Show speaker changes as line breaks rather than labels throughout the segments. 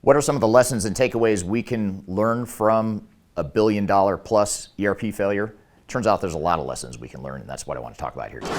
What are some of the lessons and takeaways we can learn from a $1 billion plus ERP failure? Turns out there's a lot of lessons we can learn, and that's what I want to talk about here today.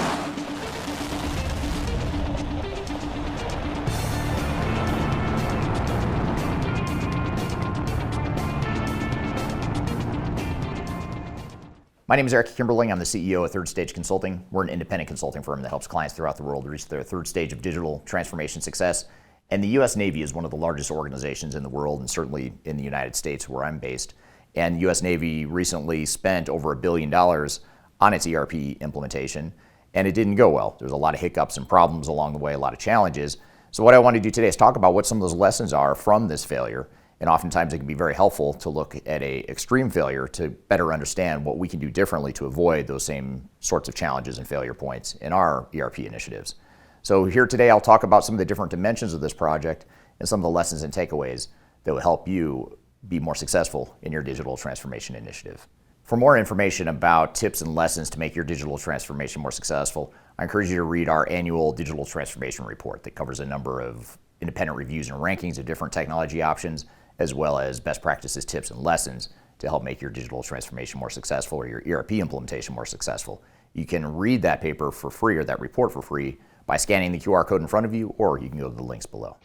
My name is Eric Kimberling. I'm the CEO of Third Stage Consulting. We're an independent consulting firm that helps clients throughout the world reach their third stage of digital transformation success. And the U.S. Navy is one of the largest organizations in the world, and certainly in the United States where I'm based. And the U.S. Navy recently spent over $1 billion on its ERP implementation, and it didn't go well. There's a lot of hiccups and problems along the way, a lot of challenges. So what I want to do today is talk about what some of those lessons are from this failure. And oftentimes it can be very helpful to look at an extreme failure to better understand what we can do differently to avoid those same sorts of challenges and failure points in our ERP initiatives. So here today I'll talk about some of the different dimensions of this project and some of the lessons and takeaways that will help you be more successful in your digital transformation initiative. For more information about tips and lessons to make your digital transformation more successful, I encourage you to read our annual digital transformation report that covers a number of independent reviews and rankings of different technology options, as well as best practices, tips, and lessons to help make your digital transformation more successful or your ERP implementation more successful. You can read that paper for free or that report for free by scanning the QR code in front of you, or you can go to the links below.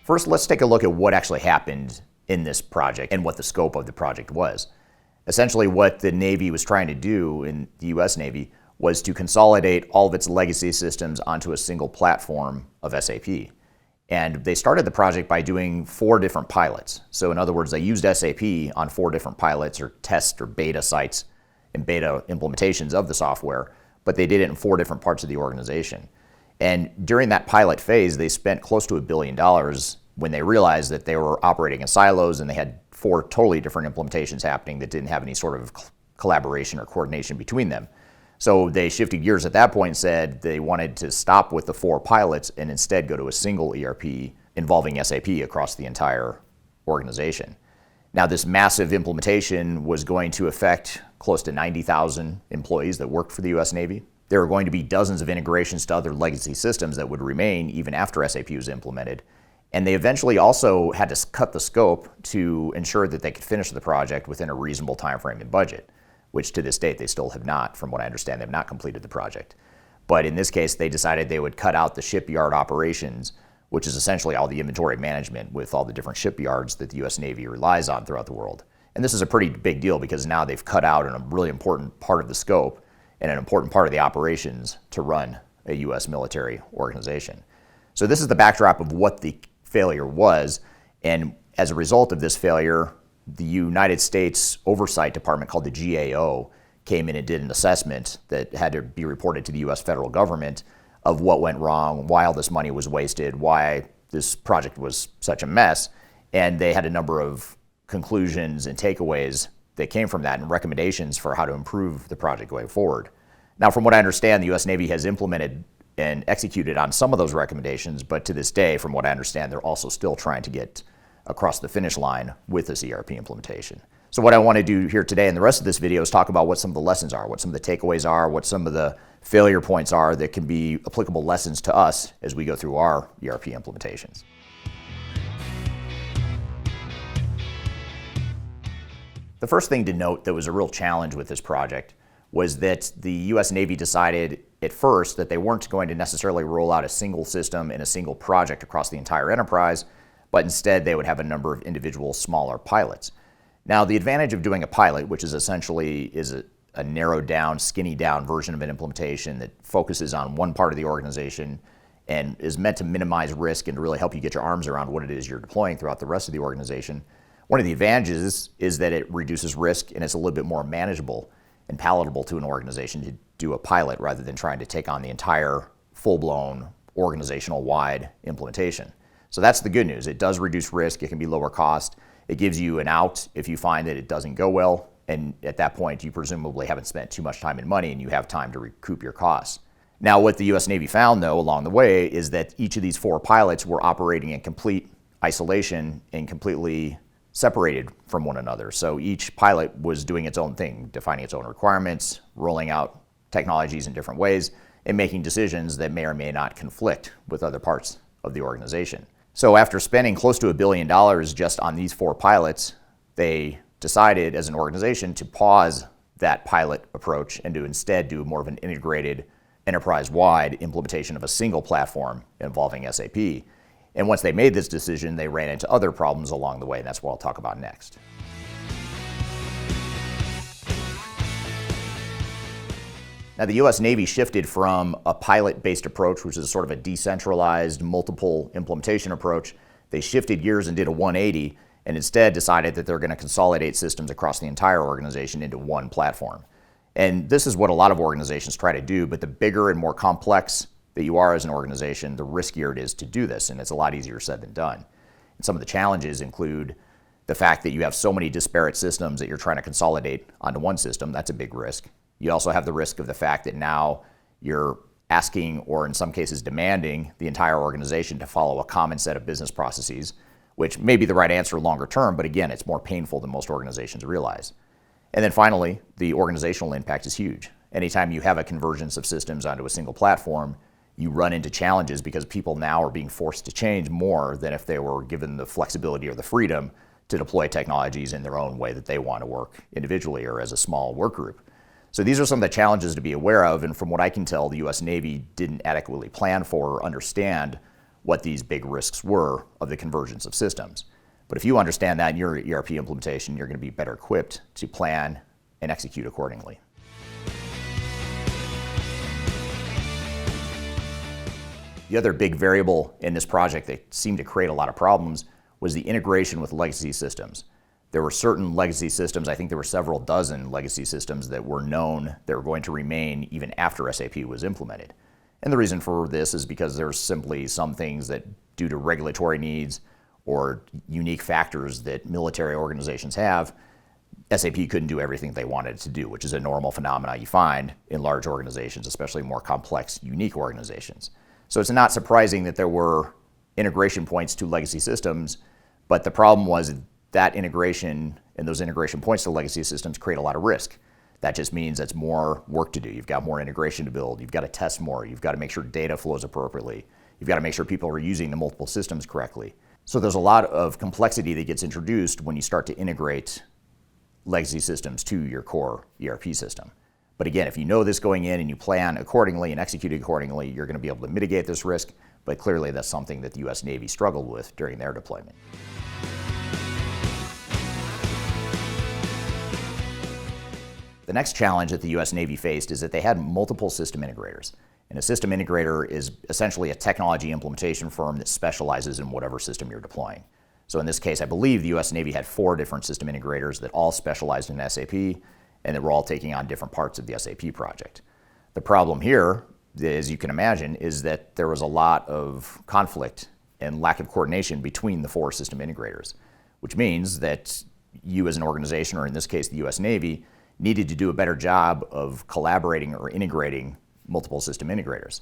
First, let's take a look at what actually happened in this project and what the scope of the project was. Essentially, what the Navy was trying to do in the U.S. Navy was to consolidate all of its legacy systems onto a single platform of SAP. And they started the project by doing 4 different pilots. So in other words, they used SAP on 4 different pilots or test or beta sites and beta implementations of the software, but they did it in 4 different parts of the organization. And during that pilot phase, they spent close to $1 billion when they realized that they were operating in silos and they had 4 totally different implementations happening that didn't have any sort of collaboration or coordination between them. So they shifted gears at that point and said they wanted to stop with the 4 pilots and instead go to a single ERP involving SAP across the entire organization. Now, this massive implementation was going to affect close to 90,000 employees that worked for the U.S. Navy. There were going to be dozens of integrations to other legacy systems that would remain even after SAP was implemented. And they eventually also had to cut the scope to ensure that they could finish the project within a reasonable time frame and budget, which to this date they still have not. From what I understand, they've not completed the project. But in this case, they decided they would cut out the shipyard operations, which is essentially all the inventory management with all the different shipyards that the U.S. Navy relies on throughout the world. And this is a pretty big deal because now they've cut out a really important part of the scope and an important part of the operations to run a U.S. military organization. So this is the backdrop of what the failure was. And as a result of this failure, the United States Oversight Department, called the GAO, came in and did an assessment that had to be reported to the U.S. federal government of what went wrong, why all this money was wasted, why this project was such a mess. And they had a number of conclusions and takeaways that came from that and recommendations for how to improve the project going forward. Now, from what I understand, the U.S. Navy has implemented and executed on some of those recommendations, but to this day, from what I understand, they're also still trying to get across the finish line with this ERP implementation. So what I want to do here today in the rest of this video is talk about what some of the lessons are, what some of the takeaways are, what some of the failure points are that can be applicable lessons to us as we go through our ERP implementations. The first thing to note that was a real challenge with this project was that the U.S. Navy decided at first that they weren't going to necessarily roll out a single system in a single project across the entire enterprise, but instead they would have a number of individual smaller pilots. Now, the advantage of doing a pilot, which is essentially a narrowed down, skinny down version of an implementation that focuses on one part of the organization and is meant to minimize risk and to really help you get your arms around what it is you're deploying throughout the rest of the organization. One of the advantages is that it reduces risk and it's a little bit more manageable and palatable to an organization to do a pilot rather than trying to take on the entire full-blown organizational-wide implementation. So that's the good news. It does reduce risk. It can be lower cost. It gives you an out if you find that it doesn't go well. And at that point, you presumably haven't spent too much time and money and you have time to recoup your costs. Now, what the U.S. Navy found, though, along the way is that each of these 4 pilots were operating in complete isolation and completely separated from one another. So each pilot was doing its own thing, defining its own requirements, rolling out technologies in different ways, and making decisions that may or may not conflict with other parts of the organization. So after spending close to $1 billion just on these 4 pilots, they decided as an organization to pause that pilot approach and to instead do more of an integrated, enterprise-wide implementation of a single platform involving SAP. And once they made this decision, they ran into other problems along the way, and that's what I'll talk about next. Now, the U.S. Navy shifted from a pilot-based approach, which is sort of a decentralized, multiple implementation approach. They shifted gears and did a 180, and instead decided that they're going to consolidate systems across the entire organization into one platform. And this is what a lot of organizations try to do, but the bigger and more complex that you are as an organization, the riskier it is to do this, and it's a lot easier said than done. And some of the challenges include the fact that you have so many disparate systems that you're trying to consolidate onto one system. That's a big risk. You also have the risk of the fact that now you're asking, or in some cases demanding, the entire organization to follow a common set of business processes, which may be the right answer longer term, but again, it's more painful than most organizations realize. And then finally, the organizational impact is huge. Anytime you have a convergence of systems onto a single platform, you run into challenges because people now are being forced to change more than if they were given the flexibility or the freedom to deploy technologies in their own way that they want to work individually or as a small work group. So these are some of the challenges to be aware of, and from what I can tell, the U.S. Navy didn't adequately plan for or understand what these big risks were of the convergence of systems. But if you understand that in your ERP implementation, you're going to be better equipped to plan and execute accordingly. The other big variable in this project that seemed to create a lot of problems was the integration with legacy systems. There were certain legacy systems, I think there were several dozen legacy systems that were known that were going to remain even after SAP was implemented. And the reason for this is because there's simply some things that, due to regulatory needs or unique factors that military organizations have, SAP couldn't do everything they wanted to do, which is a normal phenomenon you find in large organizations, especially more complex, unique organizations. So it's not surprising that there were integration points to legacy systems, but the problem was that integration and those integration points to legacy systems create a lot of risk. That just means that's more work to do. You've got more integration to build. You've got to test more. You've got to make sure data flows appropriately. You've got to make sure people are using the multiple systems correctly. So there's a lot of complexity that gets introduced when you start to integrate legacy systems to your core ERP system. But again, if you know this going in and you plan accordingly and execute accordingly, you're going to be able to mitigate this risk. But clearly that's something that the U.S. Navy struggled with during their deployment. The next challenge that the U.S. Navy faced is that they had multiple system integrators. And a system integrator is essentially a technology implementation firm that specializes in whatever system you're deploying. So in this case, I believe the U.S. Navy had 4 different system integrators that all specialized in SAP and that were all taking on different parts of the SAP project. The problem here, as you can imagine, is that there was a lot of conflict and lack of coordination between the 4 system integrators, which means that you as an organization, or in this case the U.S. Navy, needed to do a better job of collaborating or integrating multiple system integrators.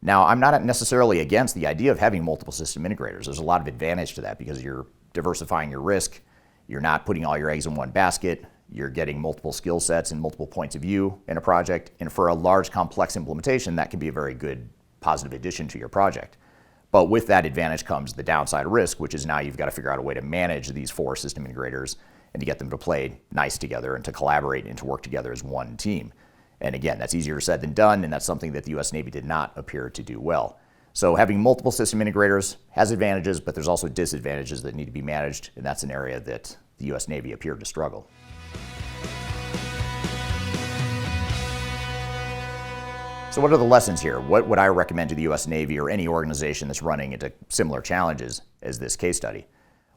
Now, I'm not necessarily against the idea of having multiple system integrators. There's a lot of advantage to that because you're diversifying your risk, you're not putting all your eggs in one basket, you're getting multiple skill sets and multiple points of view in a project, and for a large, complex implementation, that can be a very good, positive addition to your project. But with that advantage comes the downside risk, which is now you've got to figure out a way to manage these 4 system integrators and to get them to play nice together and to collaborate and to work together as one team. And again, that's easier said than done, and that's something that the U.S. Navy did not appear to do well. So having multiple system integrators has advantages, but there's also disadvantages that need to be managed, and that's an area that the U.S. Navy appeared to struggle. So what are the lessons here? What would I recommend to the U.S. Navy or any organization that's running into similar challenges as this case study?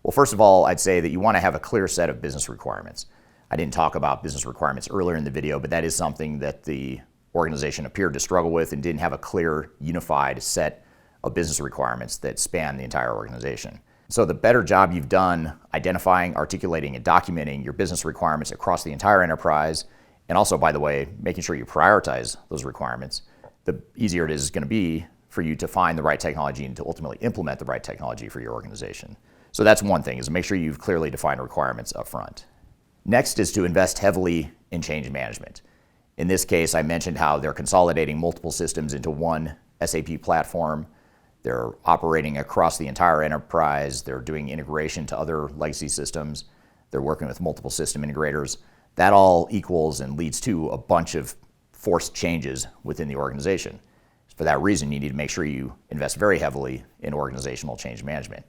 Well, first of all, I'd say that you want to have a clear set of business requirements. I didn't talk about business requirements earlier in the video, but that is something that the organization appeared to struggle with and didn't have a clear, unified set of business requirements that span the entire organization. So the better job you've done identifying, articulating, and documenting your business requirements across the entire enterprise, and also, by the way, making sure you prioritize those requirements, the easier it is going to be for you to find the right technology and to ultimately implement the right technology for your organization. So that's one thing, is to make sure you've clearly defined requirements up front. Next is to invest heavily in change management. In this case, I mentioned how they're consolidating multiple systems into one SAP platform. They're operating across the entire enterprise. They're doing integration to other legacy systems. They're working with multiple system integrators. That all equals and leads to a bunch of forced changes within the organization. For that reason, you need to make sure you invest very heavily in organizational change management.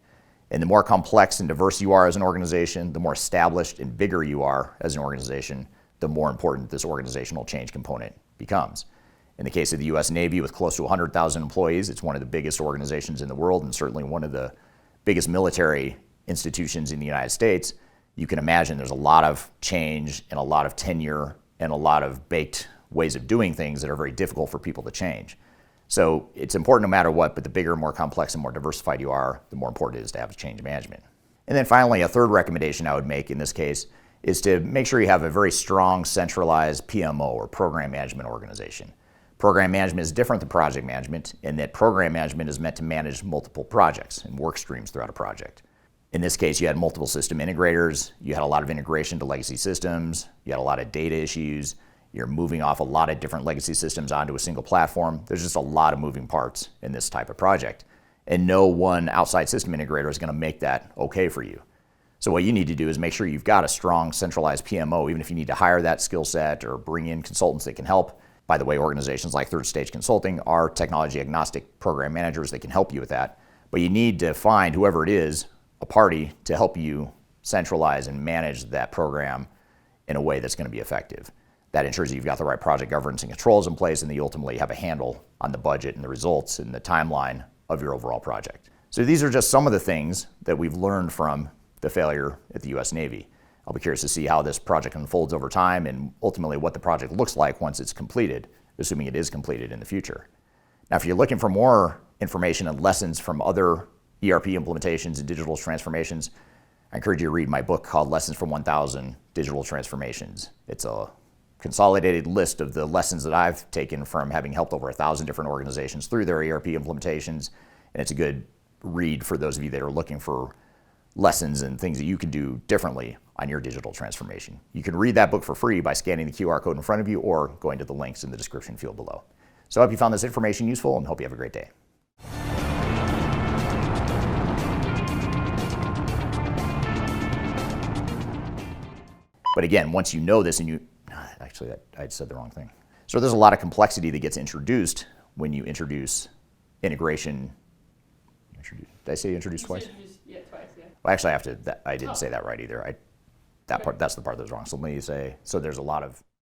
And the more complex and diverse you are as an organization, the more established and bigger you are as an organization, the more important this organizational change component becomes. In the case of the U.S. Navy, with close to 100,000 employees, it's one of the biggest organizations in the world and certainly one of the biggest military institutions in the United States. You can imagine there's a lot of change and a lot of tenure and a lot of baked ways of doing things that are very difficult for people to change. So it's important no matter what, but the bigger, more complex, and more diversified you are, the more important it is to have change management. And then finally, a third recommendation I would make in this case is to make sure you have a very strong, centralized PMO, or program management organization. Program management is different than project management in that program management is meant to manage multiple projects and work streams throughout a project. In this case, you had multiple system integrators, you had a lot of integration to legacy systems, you had a lot of data issues, you're moving off a lot of different legacy systems onto a single platform. There's just a lot of moving parts in this type of project. And no one outside system integrator is going to make that okay for you. So what you need to do is make sure you've got a strong centralized PMO, even if you need to hire that skill set or bring in consultants that can help. By the way, organizations like Third Stage Consulting are technology agnostic program managers that can help you with that. But you need to find, whoever it is, a party to help you centralize and manage that program in a way that's going to be effective. That ensures that you've got the right project governance and controls in place, and that you ultimately have a handle on the budget and the results and the timeline of your overall project. So these are just some of the things that we've learned from the failure at the U.S. Navy. I'll be curious to see how this project unfolds over time and ultimately what the project looks like once it's completed, assuming it is completed in the future. Now, if you're looking for more information and lessons from other ERP implementations and digital transformations, I encourage you to read my book called Lessons from 1,000 Digital Transformations. It's a consolidated list of the lessons that I've taken from having helped over 1,000 different organizations through their ERP implementations, and it's a good read for those of you that are looking for lessons and things that you can do differently on your digital transformation. You can read that book for free by scanning the QR code in front of you or going to the links in the description field below. So I hope you found this information useful and hope you have a great day. But again, once you know this and you, actually I said the wrong thing. So there's a lot of complexity that gets introduced when you introduce integration. Did I say introduce twice?
Yeah, twice, yeah.
Well, actually, I didn't say that right either. That's the part that was wrong. So let me say, so there's a lot of